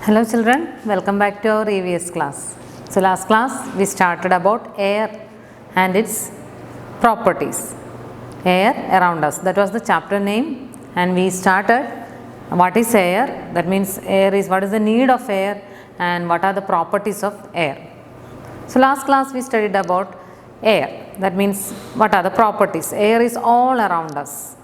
Hello children, welcome back to our EVS class. So last class we started about air and its properties. Air around us, that was the chapter name, and we started what is air, that means air is what is the need of air and what are the properties of air. So last class we studied about air, that means what are the properties. Air is all around us.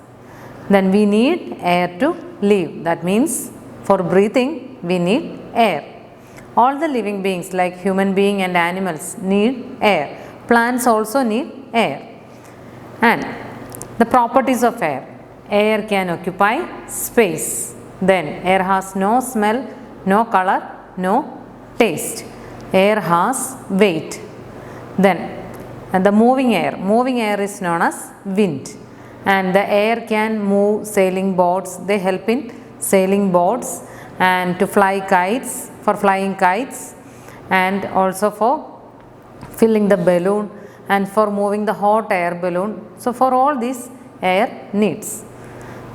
Then we need air to live, that means for breathing we need air. All the living beings like human being and animals need air. Plants also need air. And the properties of air. Air can occupy space. Then air has no smell, no color, no taste. Air has weight. Then the moving air is known as wind. And the air can move sailing boats. They help in sailing boats and to fly kites, for flying kites, and also for filling the balloon and for moving the hot air balloon. So for all these air needs.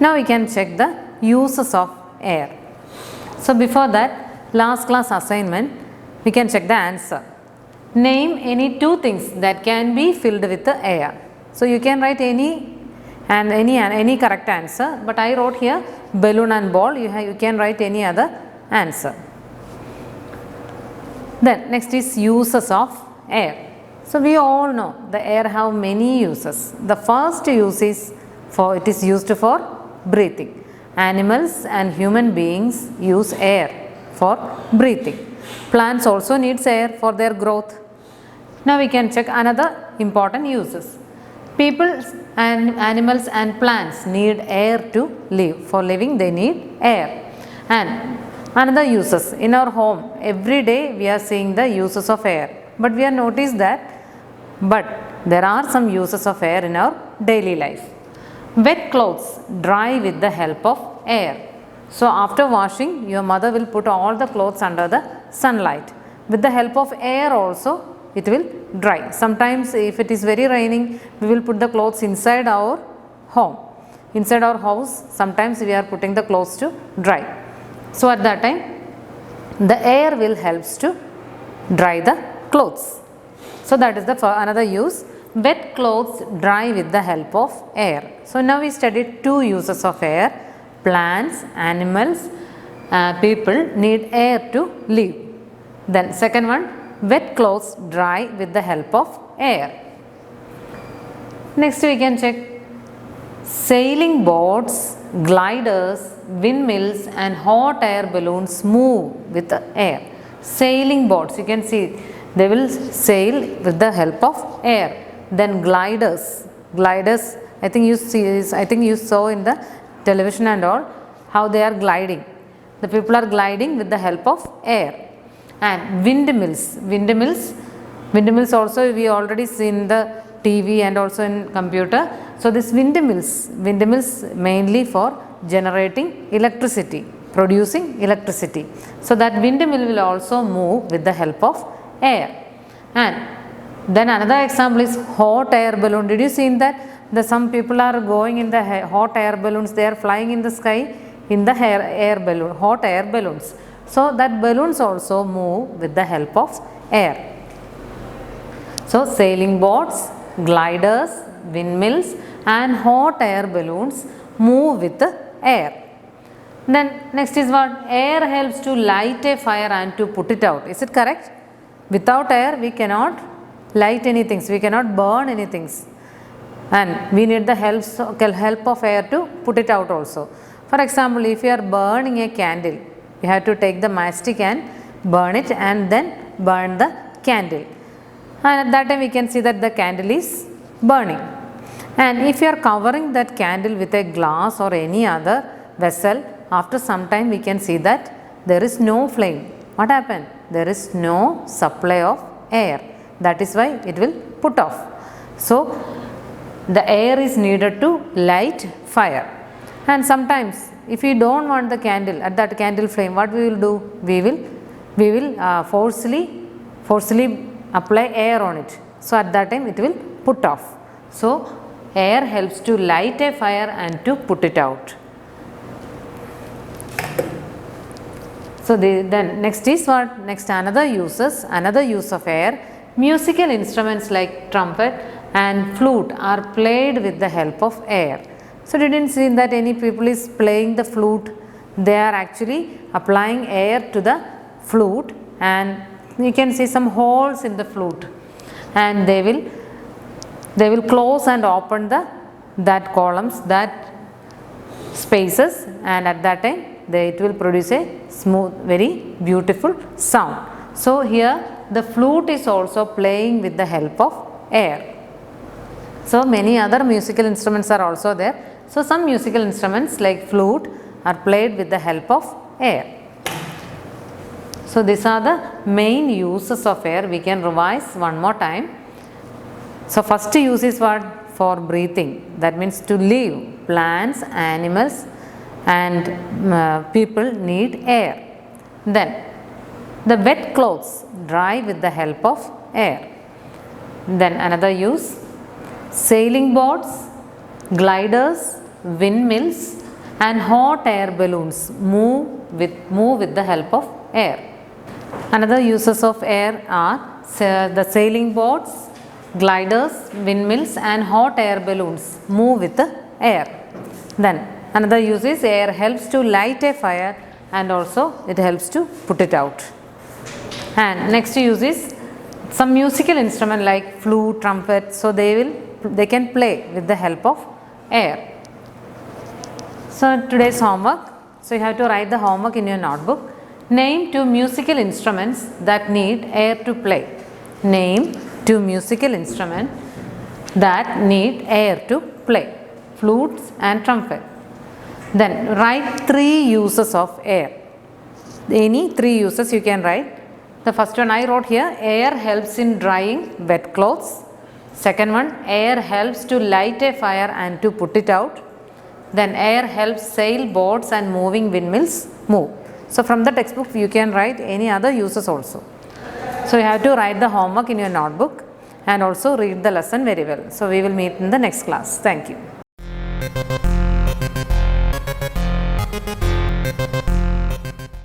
Now we can check the uses of air. So before that, last class assignment, we can check the answer. Name any two things that can be filled with the air. So you can write any correct answer, but I wrote here balloon and ball. You can write any other answer. Then next is uses of air. So we all know the air have many uses. The first use is it is used for breathing. Animals and human beings use air for breathing. Plants also needs air for their growth. Now we can check another important uses. People and animals and plants need air to live. For living they need air. And another uses in our home, every day we are seeing the uses of air. But we have noticed that there are some uses of air in our daily life. Wet clothes dry with the help of air. So after washing, your mother will put all the clothes under the sunlight. With the help of air also, it will dry. Sometimes if it is very raining, we will put the clothes inside our home. Inside our house, sometimes we are putting the clothes to dry. So at that time, the air will helps to dry the clothes. So that is another use. Wet clothes dry with the help of air. So now we studied two uses of air. Plants, animals, people need air to live. Then second one, wet clothes dry with the help of air. Next we can check sailing boats, gliders, windmills and hot air balloons move with the air. Sailing boats, you can see they will sail with the help of air. Then gliders, I think you saw in the television and all how they are gliding. The people are gliding with the help of air. And windmills also we already see in the TV and also in computer. So this windmills mainly for generating electricity, producing electricity. So that windmill will also move with the help of air. And then another example is hot air balloon. Did you see that? Some people are going in the hot air balloons, they are flying in the sky in the hot air balloons. So that balloons also move with the help of air. So sailing boats, gliders, windmills and hot air balloons move with the air. Then next is what? Air helps to light a fire and to put it out. Is it correct? Without air we cannot light anything, we cannot burn anything. And we need the help of air to put it out also. For example, if you are burning a candle, you have to take the matchstick and burn it and then burn the candle. And at that time we can see that the candle is burning. And if you are covering that candle with a glass or any other vessel, after some time we can see that there is no flame. What happened? There is no supply of air. That is why it will put off. So the air is needed to light fire. And sometimes if we don't want the candle at that candle flame, what we will do? We will forcefully apply air on it. So at that time it will put off. So air helps to light a fire and to put it out. So then next is what? Next another use of air. Musical instruments like trumpet and flute are played with the help of air. So didn't see that any people is playing the flute. They are actually applying air to the flute, and you can see some holes in the flute, and they will close and open that columns, that spaces, and at that time it will produce a smooth, very beautiful sound. So here the flute is also playing with the help of air. So many other musical instruments are also there. So some musical instruments like flute are played with the help of air. So these are the main uses of air. We can revise one more time. So first use is what? For breathing. That means to live. Plants, animals and people need air. Then the wet clothes dry with the help of air. Then another use, sailing boats, gliders, windmills and hot air balloons move with the help of air. Another uses of air are the sailing boats, gliders, windmills and hot air balloons move with the air. Then another use is air helps to light a fire and also it helps to put it out. And next use is some musical instrument like flute, trumpet, so they can play with the help of air. So today's homework, so you have to write the homework in your notebook. Name 2 musical instruments that need air to play. Name 2 musical instruments that need air to play. Flutes and trumpet. Then write 3 uses of air. Any 3 uses you can write. The first one I wrote here, air helps in drying wet clothes. Second one, air helps to light a fire and to put it out. Then air helps sail boats and moving windmills move. So from the textbook you can write any other uses also. So you have to write the homework in your notebook and also read the lesson very well. So we will meet in the next class. Thank you.